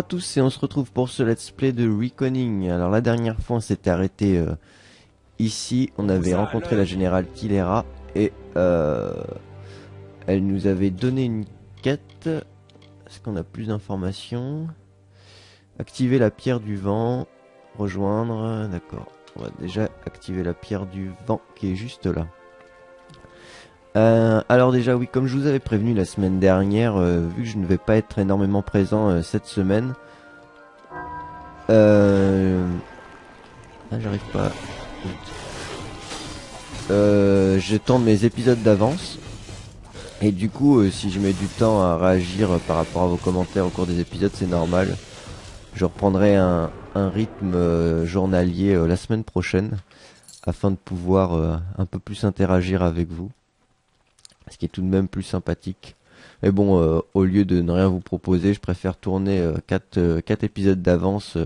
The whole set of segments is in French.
tous et on se retrouve pour ce let's play de Reckoning. Alors la dernière fois on s'était arrêté ici, on avait rencontré la générale Tilera et elle nous avait donné une quête. Est-ce qu'on a plus d'informations? Activer la pierre du vent, rejoindre, d'accord. On va déjà activer la pierre du vent qui est juste là. Alors déjà oui, comme je vous avais prévenu la semaine dernière, vu que je ne vais pas être énormément présent cette semaine, j'arrive pas. Je tourne mes épisodes d'avance et du coup, si je mets du temps à réagir par rapport à vos commentaires au cours des épisodes, c'est normal. Je reprendrai un rythme journalier la semaine prochaine afin de pouvoir un peu plus interagir avec vous. Ce qui est tout de même plus sympathique. Mais bon, au lieu de ne rien vous proposer, je préfère tourner 4 épisodes d'avance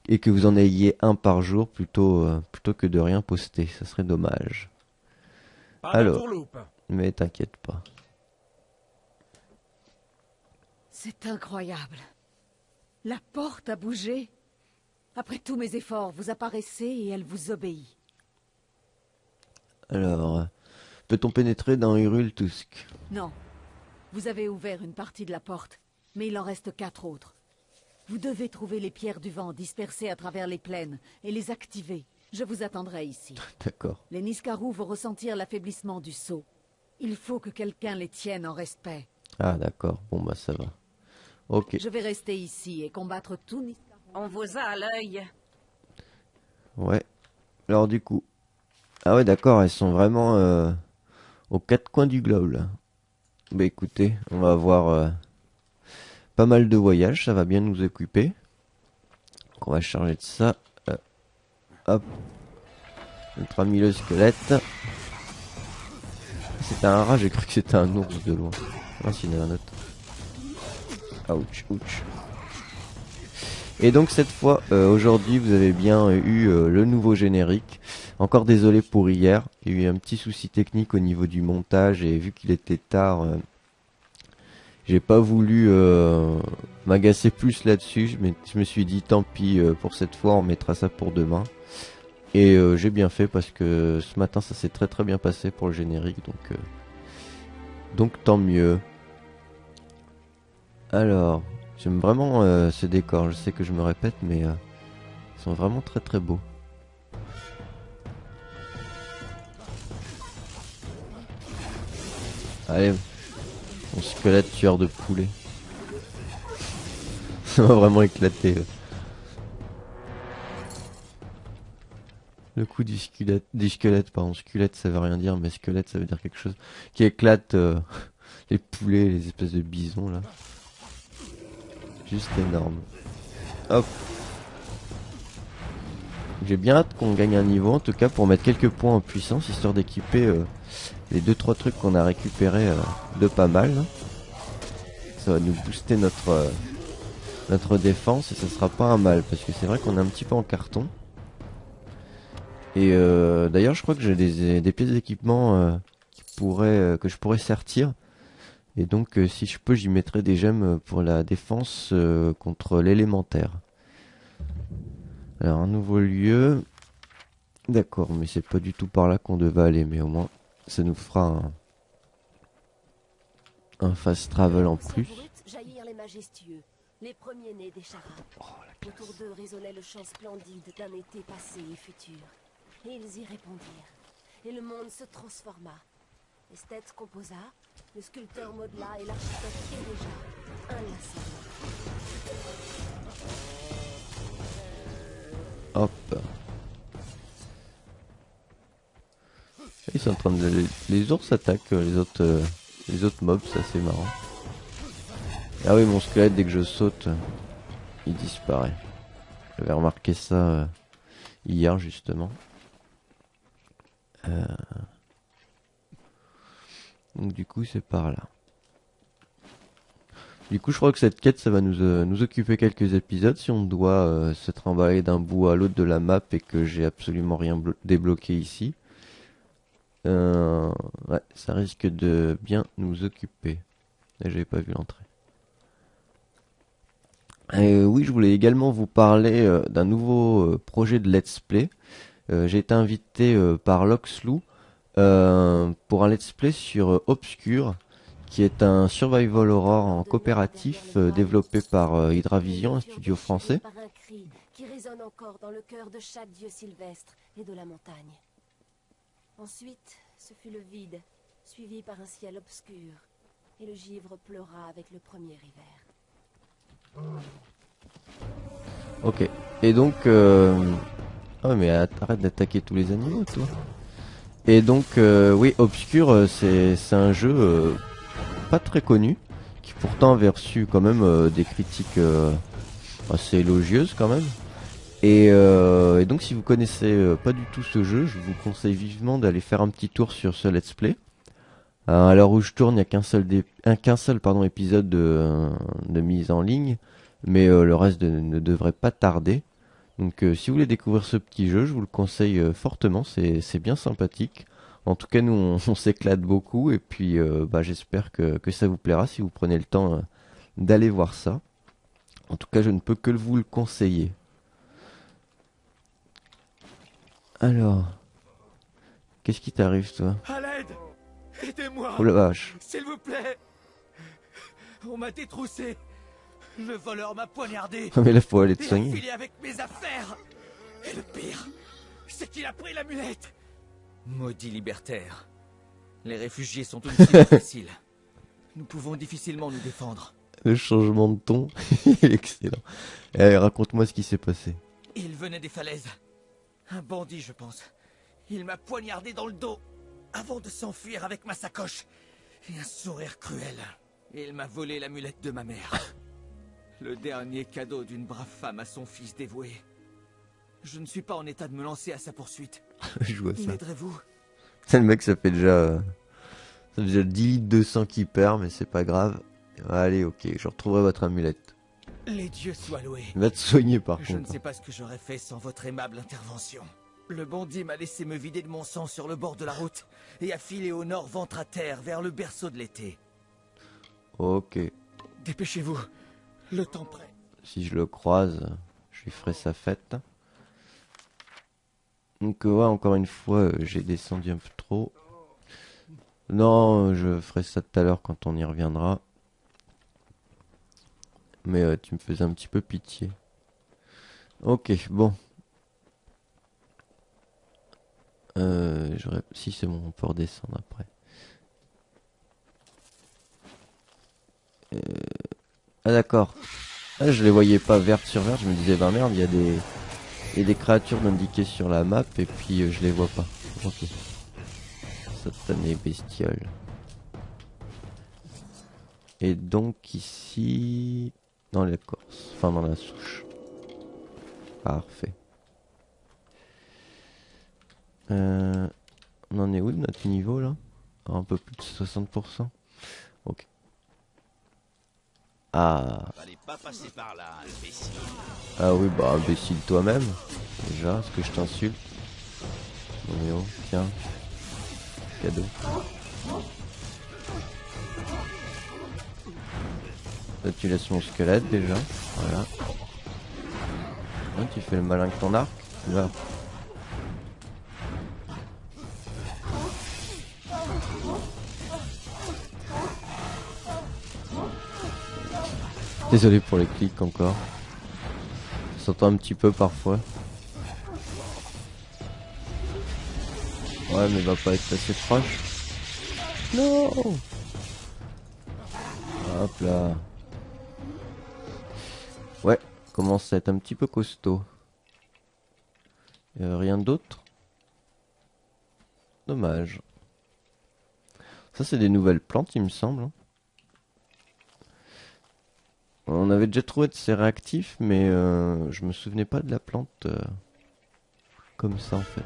et que vous en ayez un par jour plutôt que de rien poster. Ça serait dommage. Alors, mais t'inquiète pas. C'est incroyable. La porte a bougé. Après tous mes efforts, vous apparaissez et elle vous obéit. Alors, peut-on pénétrer dans Hyrule Tusk? Non. Vous avez ouvert une partie de la porte, mais il en reste 4 autres. Vous devez trouver les pierres du vent dispersées à travers les plaines et les activer. Je vous attendrai ici. D'accord. Les Niskaru vont ressentir l'affaiblissement du sceau. Il faut que quelqu'un les tienne en respect. Ah d'accord, bon bah ça va. Ok. Je vais rester ici et combattre tout Niskaru. On vous a à l'œil. Ouais. Alors du coup. Ah ouais d'accord, elles sont vraiment aux 4 coins du globe là. Bah écoutez, on va avoir pas mal de voyages, ça va bien nous occuper. Donc, on va charger de ça. Hop. Notre ami le squelette. C'était un rat, j'ai cru que c'était un ours de loin. Ah s'il y en a un autre. Ouch, ouch. Et donc cette fois, aujourd'hui, vous avez bien eu le nouveau générique. Encore désolé pour hier, il y a eu un petit souci technique au niveau du montage et vu qu'il était tard, j'ai pas voulu m'agacer plus là-dessus. Je me suis dit tant pis pour cette fois, on mettra ça pour demain. Et j'ai bien fait parce que ce matin ça s'est très très bien passé pour le générique, donc tant mieux. Alors, j'aime vraiment ce décor, je sais que je me répète mais ils sont vraiment très très beaux. Allez, mon squelette tueur de poulet. Ça m'a vraiment éclaté. Le coup du squelette, pardon, squelette ça veut rien dire, mais squelette ça veut dire quelque chose. Qui éclate les poulets, les espèces de bisons là. Juste énorme. Hop. J'ai bien hâte qu'on gagne un niveau en tout cas pour mettre quelques points en puissance, histoire d'équiper les 2-3 trucs qu'on a récupérés de pas mal. Là. Ça va nous booster notre défense et ça sera pas un mal, parce que c'est vrai qu'on est un petit peu en carton. Et d'ailleurs je crois que j'ai des pièces d'équipement que je pourrais sertir. Et donc si je peux j'y mettrai des gemmes pour la défense contre l'élémentaire. Alors un nouveau lieu. D'accord, mais c'est pas du tout par là qu'on devait aller, mais au moins ça nous fera un fast travel en plus. Jaillir les majestueux, les premiers-nés des Charas. Autour d'eux résonnait le chant splendide d'un été passé et futur. Et ils y répondirent. Et le monde se transforma. L'esthète composa, le sculpteur modela et l'architecte dirigea. Inlassablement. Hop. Ils sont en train de... Les ours attaquent les autres mobs, ça c'est marrant. Ah oui, mon squelette, dès que je saute, il disparaît. J'avais remarqué ça hier justement. Donc du coup c'est par là. Du coup je crois que cette quête ça va nous occuper quelques épisodes si on doit se trimballer d'un bout à l'autre de la map et que j'ai absolument rien débloqué ici. Ouais, ça risque de bien nous occuper. Et j'avais pas vu l'entrée. Oui, je voulais également vous parler d'un nouveau projet de Let's Play. J'ai été invité par Loxlou pour un Let's Play sur Obscure, qui est un survival horror en coopératif développé par Hydravision, un studio français. Par un cri qui résonne encore dans le cœur de chaque dieu sylvestre et de la montagne. Ensuite, ce fut le vide, suivi par un ciel obscur, et le givre pleura avec le premier hiver. Ok. Et donc... Oh mais arrête d'attaquer tous les animaux, toi. Et donc, oui, Obscure, c'est un jeu pas très connu, qui pourtant avait reçu quand même des critiques assez élogieuses quand même. Et donc si vous connaissez pas du tout ce jeu, je vous conseille vivement d'aller faire un petit tour sur ce let's play. À l'heure où je tourne, il n'y a qu'un seul épisode de mise en ligne, mais le reste ne devrait pas tarder. Donc si vous voulez découvrir ce petit jeu, je vous le conseille fortement, c'est bien sympathique. En tout cas, nous on s'éclate beaucoup, et puis j'espère que ça vous plaira si vous prenez le temps d'aller voir ça. En tout cas, je ne peux que vous le conseiller. Alors, qu'est-ce qui t'arrive, toi? À l'aide! Aidez-moi! Oh la vache! S'il vous plaît! On m'a détroussé! Le voleur m'a poignardé! Mais là, faut aller te Et a soigner. filé avec mes affaires! Et le pire, c'est qu'il a pris l'amulette! Maudit libertaire. Les réfugiés sont une cible facile. Nous pouvons difficilement nous défendre. Le changement de ton, il est excellent. Allez, raconte-moi ce qui s'est passé. Il venait des falaises. Un bandit, je pense. Il m'a poignardé dans le dos avant de s'enfuir avec ma sacoche et un sourire cruel. Il m'a volé l'amulette de ma mère. Le dernier cadeau d'une brave femme à son fils dévoué. Je ne suis pas en état de me lancer à sa poursuite. Je vois ça. M'aiderez-vous? C'est le mec, ça fait déjà 10 litres de sang qui perd, mais c'est pas grave. Allez, ok, je retrouverai votre amulette. Les dieux soient loués. Va te soigner par Je ne contre. sais pas ce que j'aurais fait sans votre aimable intervention. Le bandit m'a laissé me vider de mon sang sur le bord de la route et a filé au nord ventre à terre vers le berceau de l'été. Ok. Dépêchez-vous, le temps presse. Si je le croise, je lui ferai sa fête. Donc ouais, encore une fois, j'ai descendu un peu trop. Non, je ferai ça tout à l'heure quand on y reviendra. Mais tu me faisais un petit peu pitié. Ok, bon. Si c'est bon, on peut redescendre après. Ah d'accord. Ah, je les voyais pas vertes sur verte, je me disais bah merde, il y a des créatures indiquées sur la map et puis je les vois pas. Ok. Satané bestiole. Et donc ici, dans l'écorce, enfin dans la souche. Parfait. On en est où de notre niveau là? Un peu plus de 60%. Ok. Ah. Fallait pas passer par là, imbécile. Ah oui, bah imbécile toi-même. Déjà, est-ce que je t'insulte? Oh, tiens. Cadeau. Là, tu laisses mon squelette déjà. Voilà. Là, tu fais le malin avec ton arc. Là. Désolé pour les clics encore. Ça s'entend un petit peu parfois. Ouais, mais il va pas être assez proche. Non. Hop là. Ouais, commence à être un petit peu costaud. Rien d'autre? Dommage. Ça c'est des nouvelles plantes il me semble. On avait déjà trouvé de ces réactifs mais je me souvenais pas de la plante comme ça en fait.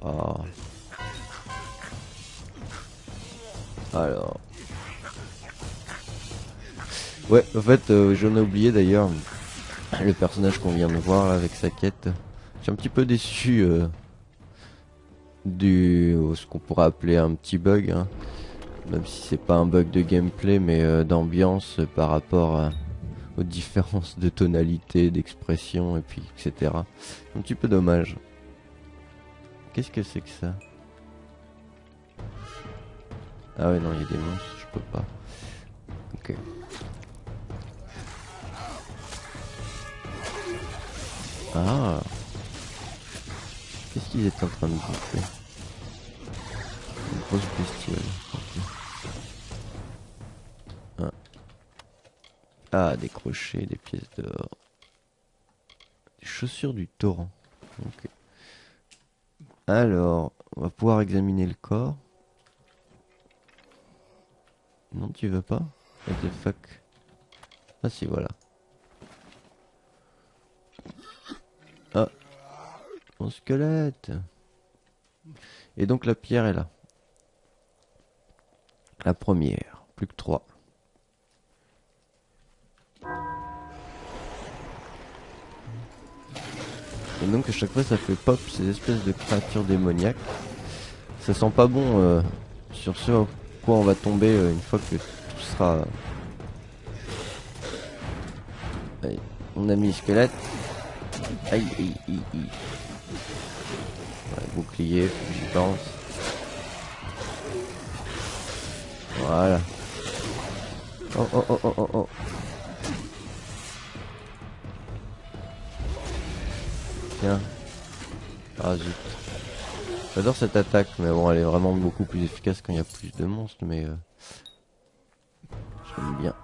Ah. Alors. Ouais, en fait, j'en ai oublié d'ailleurs le personnage qu'on vient de voir là, avec sa quête. Je suis un petit peu déçu du ce qu'on pourrait appeler un petit bug. Hein. Même si c'est pas un bug de gameplay, mais d'ambiance par rapport aux différences de tonalité, d'expression, et puis etc. Un petit peu dommage. Qu'est-ce que c'est que ça? Ah ouais, non, il y a des monstres, je peux pas. Ok. Ah. Qu'est-ce qu'ils étaient en train de bouffer? Une grosse bestiole. Ok. Ah, des crochets, des pièces d'or. Des chaussures du torrent. Ok. Alors, on va pouvoir examiner le corps. Non, tu veux pas? What the fuck? Ah si, voilà. Ah, mon squelette. Et donc la pierre est là. La première, plus que 3. Et donc à chaque fois ça fait pop ces espèces de créatures démoniaques. Ça sent pas bon sur ce à quoi on va tomber une fois que tout sera... Allez, on a mis squelette. Aïe, aïe, aïe, aïe. Ouais, bouclier, faut que j'y pense. Voilà. Oh oh oh oh oh oh. Tiens. Ah zut. J'adore cette attaque, mais bon, elle est vraiment beaucoup plus efficace quand il y a plus de monstres, mais j'aime bien.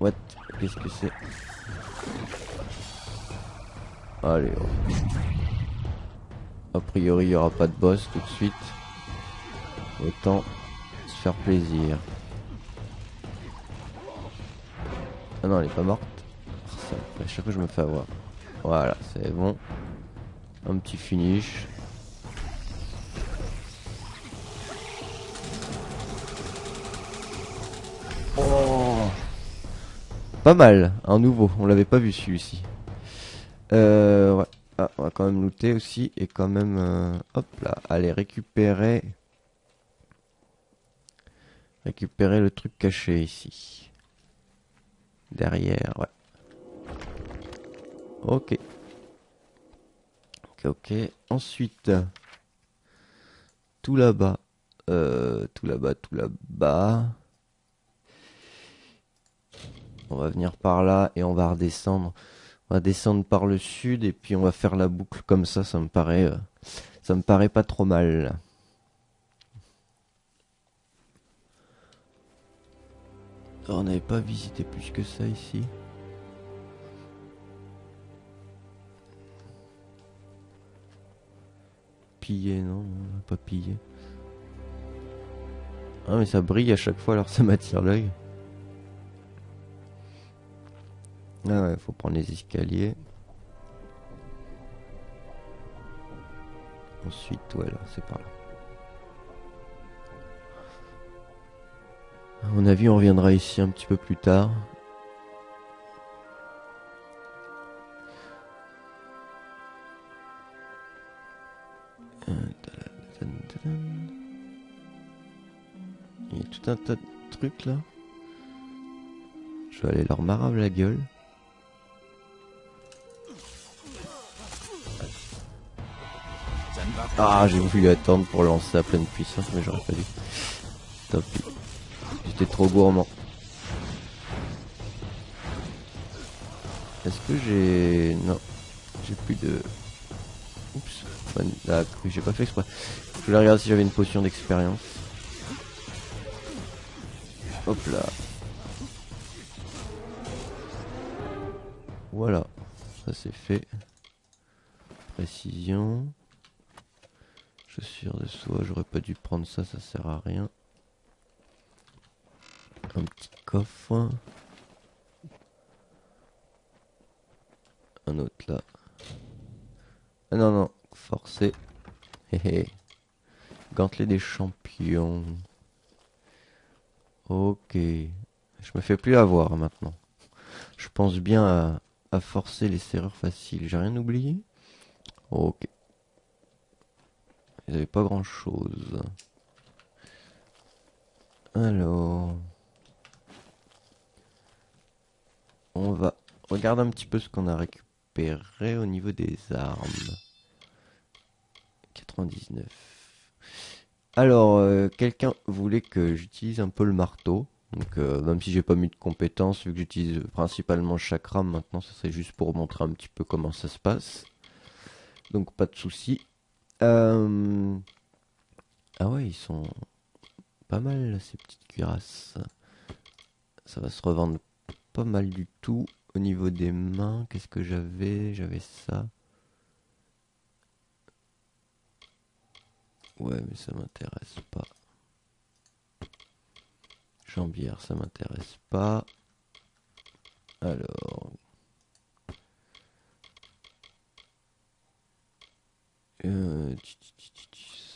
What? Qu'est-ce que c'est? Allez, oh. A priori, il n'y aura pas de boss tout de suite. Autant se faire plaisir. Ah non, elle est pas morte. Ça, à chaque fois, je me fais avoir. Voilà, c'est bon. Un petit finish. Oh, pas mal, un nouveau. On l'avait pas vu celui-ci. Ouais. Ah, on va quand même looter aussi et quand même, hop là, aller récupérer le truc caché ici. Derrière, ouais. Ok. Ok. Ensuite, tout là-bas, tout là-bas. On va venir par là et on va redescendre. On va descendre par le sud et puis on va faire la boucle comme ça me paraît pas trop mal. Alors, on n'avait pas visité plus que ça ici. Piller, non, on va pas piller. Ah mais ça brille à chaque fois alors ça m'attire l'œil. Ah ouais, faut prendre les escaliers. Ensuite, ouais, là, c'est par là. À mon avis, on reviendra ici un petit peu plus tard. Il y a tout un tas de trucs là. Je vais aller leur marave la gueule. Ah, j'ai voulu attendre pour lancer à pleine puissance, mais j'aurais pas dû. Tant pis. J'étais trop gourmand. Est-ce que j'ai... Non. J'ai plus de... Oups. Ah, j'ai pas fait exprès. Je voulais regarder si j'avais une potion d'expérience. Hop là. Voilà. Ça c'est fait. Précision. Chaussures de soie. J'aurais pas dû prendre ça, ça sert à rien. Un petit coffre. Un autre là. Ah non, non. Forcé. Hé gantelet des champions. Ok. Je me fais plus avoir maintenant. Je pense bien à forcer les serrures faciles. J'ai rien oublié? Ok. Ils avaient pas grand chose. Alors, on va regarder un petit peu ce qu'on a récupéré au niveau des armes. 99. Alors, quelqu'un voulait que j'utilise un peu le marteau. Donc, même si j'ai pas mis de compétences, vu que j'utilise principalement chakram, maintenant, ça serait juste pour montrer un petit peu comment ça se passe. Donc, pas de souci. Ah ouais, ils sont pas mal, ces petites cuirasses. Ça va se revendre pas mal du tout. Au niveau des mains, qu'est-ce que j'avais? J'avais ça. Ouais, mais ça m'intéresse pas. Jambière, ça m'intéresse pas. Alors.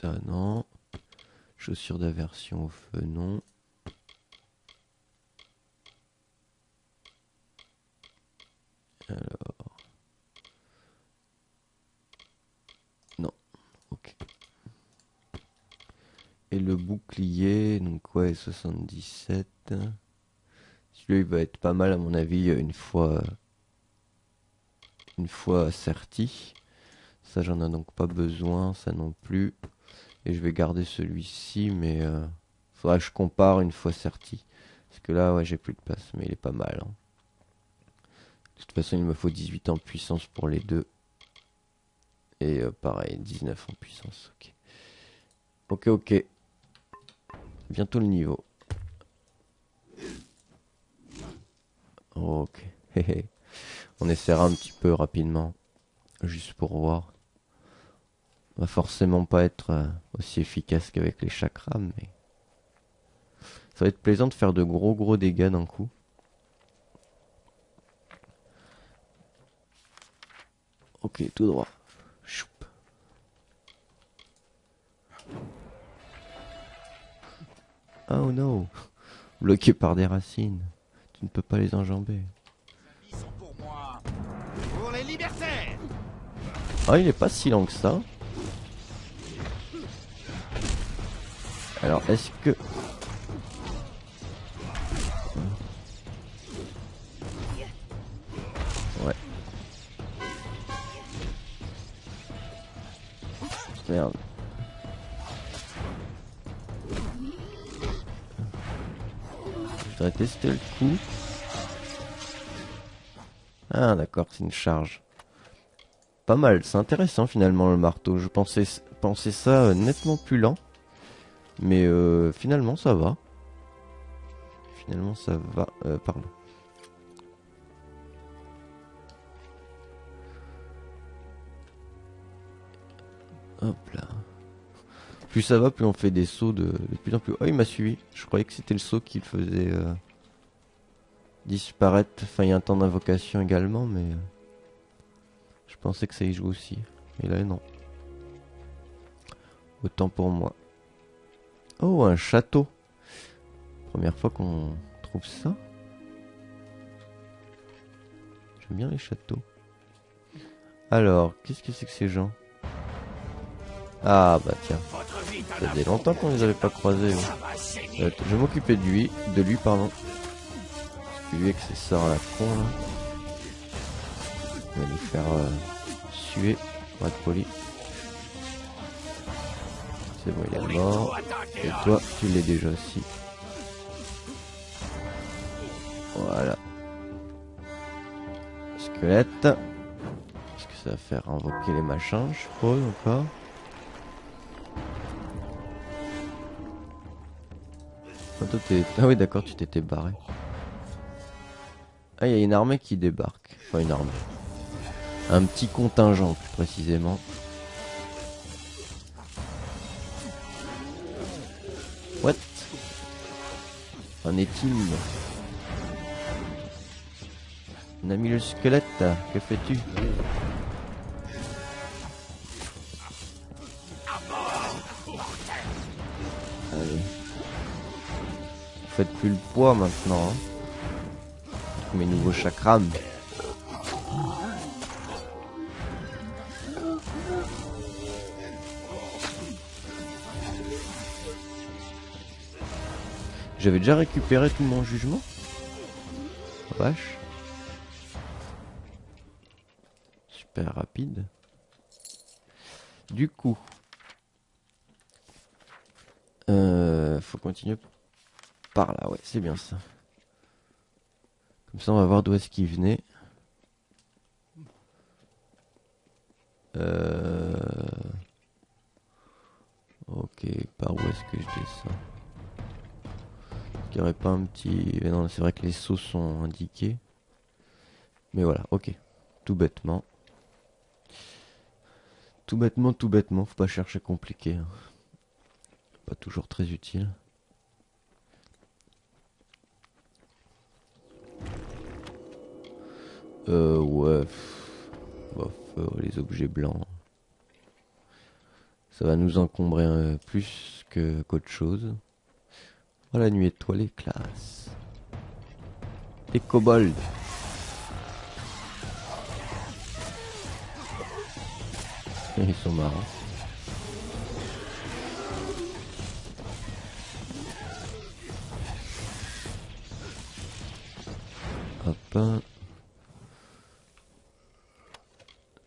Ça, non. Chaussures d'aversion au feu, non. Alors. Non. Ok. Et le bouclier, donc ouais, 77. Celui-là, il va être pas mal à mon avis une fois asserti. Ça, j'en ai donc pas besoin, ça non plus. Et je vais garder celui-ci, mais faudra que je compare une fois serti. Parce que là, ouais, j'ai plus de place, mais il est pas mal. Hein. De toute façon, il me faut 18 en puissance pour les deux. Et pareil, 19 en puissance. Ok. Ok, ok. Bientôt le niveau. Ok. On essaiera un petit peu rapidement. Juste pour voir. On va forcément pas être aussi efficace qu'avec les chakras, mais ça va être plaisant de faire de gros dégâts d'un coup. Ok, tout droit. Choup. Oh no. Bloqué par des racines. Tu ne peux pas les enjamber. Ils sont pour moi. Pour les libertaires. Ah, il est pas si lent que ça. Alors, est-ce que... Ouais. Merde. Je voudrais tester le coup. Ah d'accord, c'est une charge. Pas mal, c'est intéressant finalement le marteau. Je pensais ça nettement plus lent. Mais finalement ça va. Finalement ça va. Pardon. Hop là. Plus ça va, plus on fait des sauts de plus en plus. Oh, il m'a suivi. Je croyais que c'était le saut qui le faisait disparaître. Enfin, il y a un temps d'invocation également, mais je pensais que ça y joue aussi. Et là, non. Autant pour moi. Oh, un château. Première fois qu'on trouve ça. J'aime bien les châteaux. Alors, qu'est-ce que c'est que ces gens? Ah bah tiens. Ça faisait longtemps qu'on les avait pas croisés. Je vais m'occuper de lui, pardon. Parce que lui avec ses sorts à la con là. On va lui faire suer, pour être poli. C'est bon, il est mort. Et toi, tu l'es déjà aussi. Voilà. Squelette. Qu'est-ce que ça va faire? Invoquer les machins, je suppose, encore. Ah oui, d'accord, tu t'étais barré. Ah, il y a une armée qui débarque. Enfin, une armée. Un petit contingent, plus précisément. What? En est-il? On a mis le squelette, que fais-tu? Allez. Faites plus le poids maintenant. Hein. Mes nouveaux chakrams. J'avais déjà récupéré tout mon jugement. Vache. Super rapide. Du coup. Faut continuer par là, ouais, c'est bien ça. Comme ça on va voir d'où est-ce qu'il venait. Ok, par où est-ce que je descends? Il n'y aurait pas un petit... Non, c'est vrai que les sauts sont indiqués. Mais voilà, ok. Tout bêtement. Tout bêtement, faut pas chercher compliqué. Hein. Pas toujours très utile. Ouais. Bof, les objets blancs. Ça va nous encombrer plus qu'autre chose. Oh, la nuit étoilée, classe. Les kobolds. Ils sont marrants. Hop.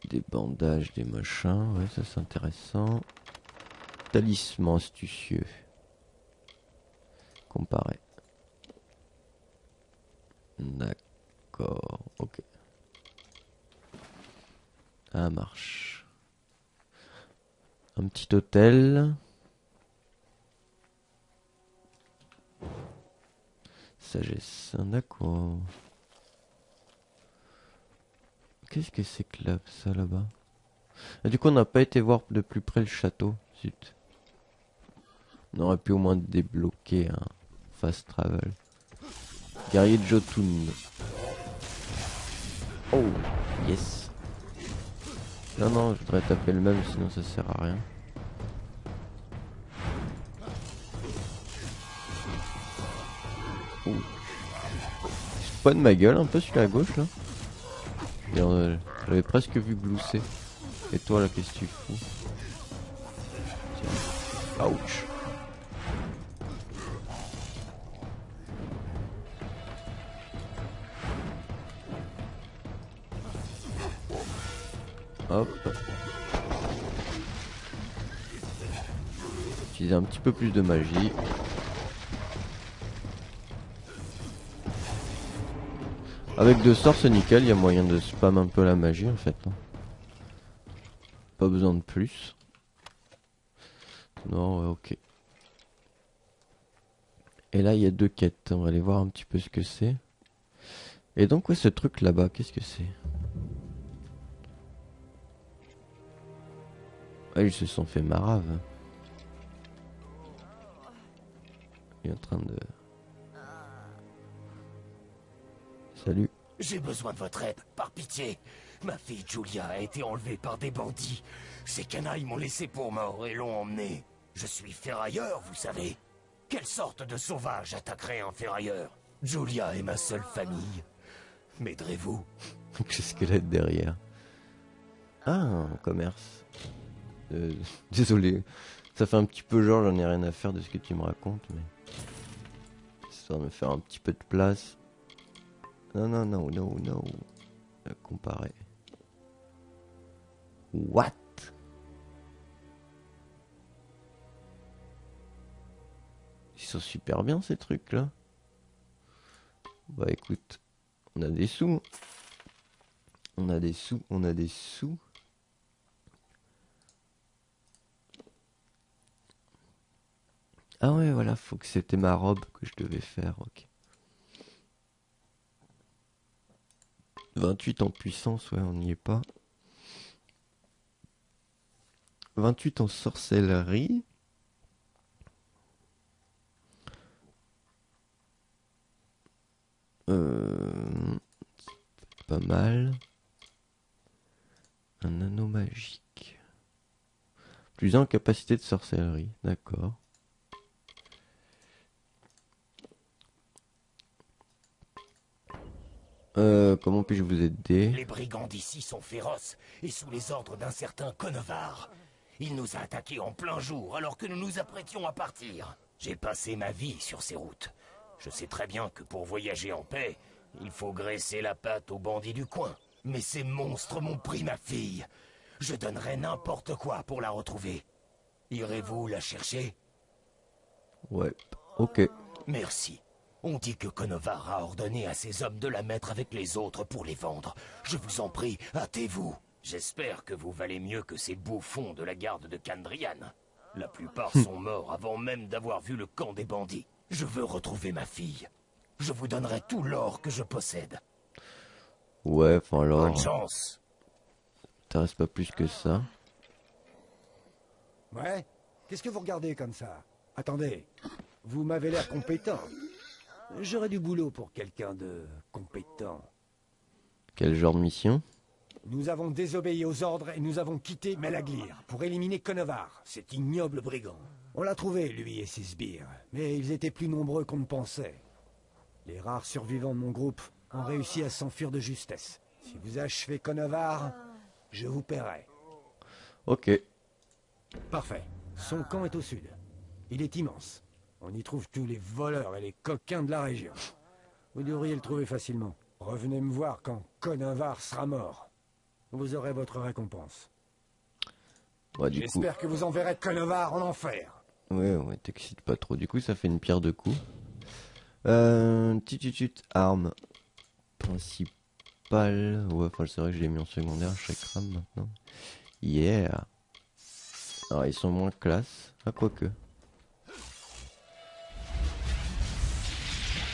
Des bandages, des machins. Ouais, ça c'est intéressant. Talisman astucieux. Comparé. D'accord. Ok. Ça marche. Un petit hôtel. Sagesse. D'accord. Qu'est-ce que c'est que là, ça là-bas? Ah, du coup, on n'a pas été voir de plus près le château. Zut. On aurait pu au moins débloquer un fast travel. Guerrier de Jotun. Oh, yes. Non, non, je voudrais taper le même, sinon ça sert à rien. Oh. Il se pointe ma gueule un peu celui à gauche là. J'avais presque vu glousser. Et toi là, qu'est-ce que tu fous? Tiens. Ouch. Hop. Utiliser un petit peu plus de magie. Avec 2 sorts c'est nickel, il y a moyen de spam un peu la magie en fait. Pas besoin de plus. Non, ouais, ok. Et là il y a 2 quêtes, on va aller voir un petit peu ce que c'est. Et donc ouais, ce truc là-bas, qu'est-ce que c'est? Ah, ils se sont fait marave. Il est en train de... Salut. J'ai besoin de votre aide, par pitié. Ma fille Julia a été enlevée par des bandits. Ces canailles m'ont laissé pour mort et l'ont emmenée. Je suis ferrailleur, vous savez. Quelle sorte de sauvage attaquerait un ferrailleur? Julia est ma seule famille. M'aiderez-vous? Qu'est-ce qu'elle a derrière? Ah, un commerce. Désolé. Ça fait un petit peu genre, j'en ai rien à faire de ce que tu me racontes, mais... Ça va me faire un petit peu de place. Non, non, non, non, non. Comparer. What? Ils sont super bien ces trucs là. Bah écoute, on a des sous. On a des sous, on a des sous. Ah ouais, voilà, faut que c'était ma robe que je devais faire, ok. 28 en puissance, ouais, on n'y est pas. 28 en sorcellerie. Pas mal. Un anneau magique. Plus 1 en capacité de sorcellerie, d'accord. Comment puis-je vous aider? Les brigands d'ici sont féroces et sous les ordres d'un certain Conevar. Il nous a attaqués en plein jour alors que nous nous apprêtions à partir. J'ai passé ma vie sur ces routes. Je sais très bien que pour voyager en paix, il faut graisser la patte aux bandits du coin. Mais ces monstres m'ont pris ma fille. Je donnerais n'importe quoi pour la retrouver. Irez-vous la chercher? Ouais, ok. Merci. On dit que Konovar a ordonné à ses hommes de la mettre avec les autres pour les vendre. Je vous en prie, hâtez-vous. J'espère que vous valez mieux que ces bouffons de la garde de Kandrian. La plupart sont morts avant même d'avoir vu le camp des bandits. Je veux retrouver ma fille. Je vous donnerai tout l'or que je possède. Ouais, enfin alors... Bonne chance. T'intéresse pas plus que ça. Ouais? Qu'est-ce que vous regardez comme ça? Attendez, vous m'avez l'air compétent. J'aurais du boulot pour quelqu'un de compétent. Quel genre de mission? Nous avons désobéi aux ordres et nous avons quitté Melaglir pour éliminer Konovar, cet ignoble brigand. On l'a trouvé, lui et ses sbires, mais ils étaient plus nombreux qu'on ne pensait. Les rares survivants de mon groupe ont réussi à s'enfuir de justesse. Si vous achevez Konovar, je vous paierai. Ok. Parfait. Son camp est au sud. Il est immense. On y trouve tous les voleurs et les coquins de la région. Vous devriez le trouver facilement. Revenez me voir quand Konovar sera mort. Vous aurez votre récompense. Ouais, du coup... J'espère que vous enverrez Konovar en enfer. Ouais, t'excites pas trop. Du coup, ça fait une pierre de coups. Arme principale. Ouais, enfin, c'est vrai que je l'ai mis en secondaire à chaque rame maintenant. Yeah. Alors, ils sont moins classe. Ah, quoique.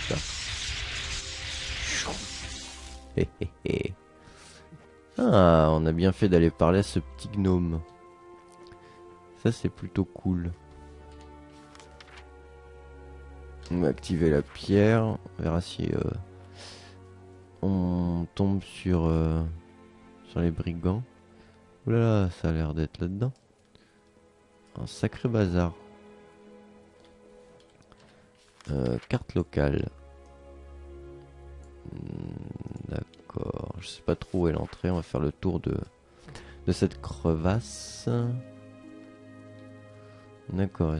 Ça. Hé hé hé. Ah, on a bien fait d'aller parler à ce petit gnome. Ça, c'est plutôt cool. On va activer la pierre. On verra si on tombe sur les brigands. Oulala, ça a l'air d'être là-dedans. Un sacré bazar. Carte locale. D'accord. Je sais pas trop où est l'entrée. On va faire le tour de cette crevasse. D'accord,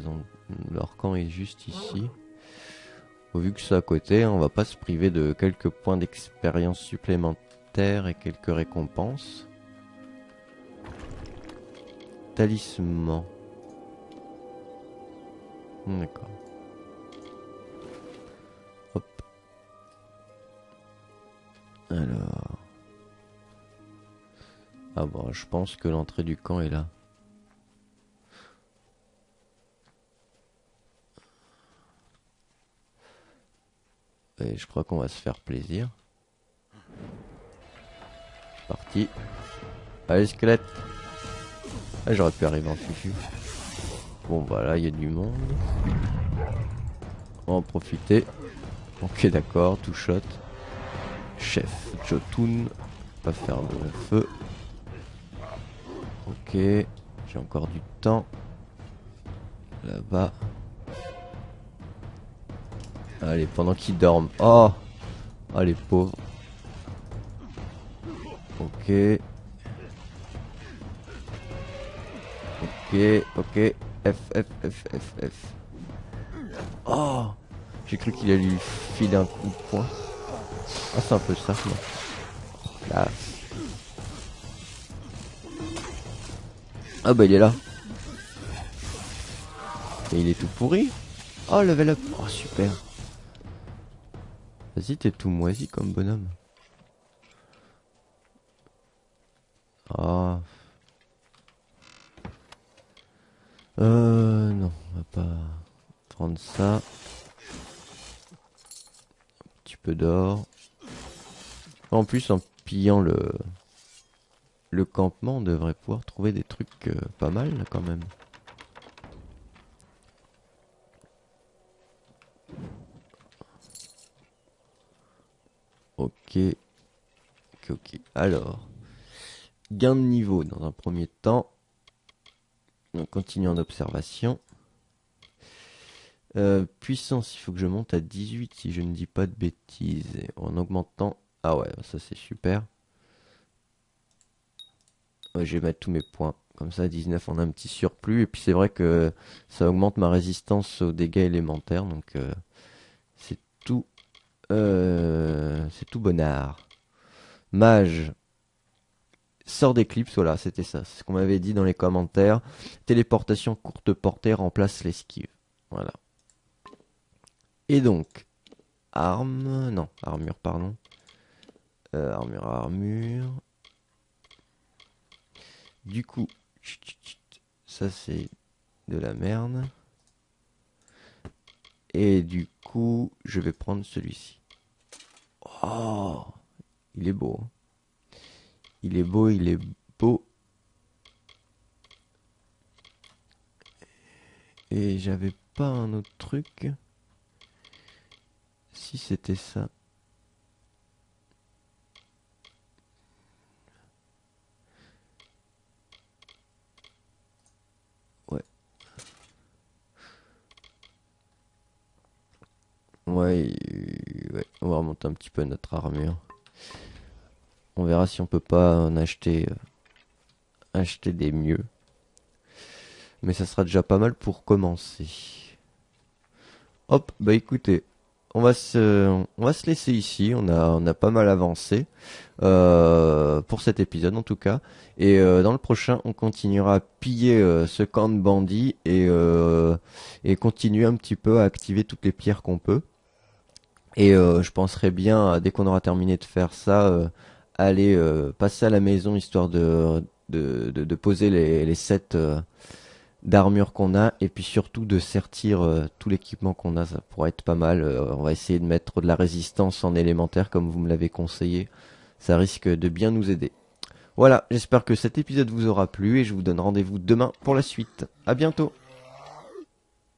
leur camp est juste ici. Vu que c'est à côté, on va pas se priver de quelques points d'expérience supplémentaires et quelques récompenses. Talisman. D'accord. Hop. Alors. Ah bon, je pense que l'entrée du camp est là. Et je crois qu'on va se faire plaisir. Parti. Allez, squelette. Ah, j'aurais pu arriver en fufu. Bon, voilà, il y a du monde. On va en profiter. Ok, d'accord, tout shot. Chef Jotun. Pas faire le feu. Ok, j'ai encore du temps. Là-bas. Allez, pendant qu'ils dorment. Oh, oh les pauvres. Ok. Ok. F. Oh, j'ai cru qu'il allait lui filer un coup de poing. Ah, c'est un peu ça, moi. Là. Ah bah il est là. Et il est tout pourri. Oh, level up. Oh, super. Vas-y, t'es tout moisi comme bonhomme. Ah. Non, on va pas prendre ça. Un petit peu d'or. En plus, en pillant le campement, on devrait pouvoir trouver des trucs pas mal là, quand même. Ok. Alors, gain de niveau dans un premier temps. On continue en observation. Puissance, il faut que je monte à 18 si je ne dis pas de bêtises. Et en augmentant... Ah ouais, ça c'est super. Ouais, je vais mettre tous mes points. Comme ça, à 19, on a un petit surplus. Et puis c'est vrai que ça augmente ma résistance aux dégâts élémentaires. Donc c'est tout bonnard. Mage. Sort d'éclipse, voilà, c'était ça. C'est ce qu'on m'avait dit dans les commentaires. Téléportation courte portée remplace l'esquive. Voilà. Et donc, armure, pardon. Armure. Du coup, ça c'est de la merde. Et du coup, je vais prendre celui-ci. Oh, il est beau. Il est beau, il est beau. Et j'avais pas un autre truc. Si c'était ça. Ouais. Ouais, on va remonter un petit peu notre armure. On verra si on peut pas en acheter des mieux. Mais ça sera déjà pas mal pour commencer. Hop, bah écoutez, on va se laisser ici. On a pas mal avancé pour cet épisode en tout cas. Et dans le prochain, on continuera à piller ce camp de bandits et continuer un petit peu à activer toutes les pierres qu'on peut. Et je penserais bien, dès qu'on aura terminé de faire ça, aller passer à la maison histoire de poser les sets d'armure qu'on a et puis surtout de sertir tout l'équipement qu'on a. Ça pourrait être pas mal. On va essayer de mettre de la résistance en élémentaire comme vous me l'avez conseillé. Ça risque de bien nous aider. Voilà, j'espère que cet épisode vous aura plu et je vous donne rendez-vous demain pour la suite. À bientôt.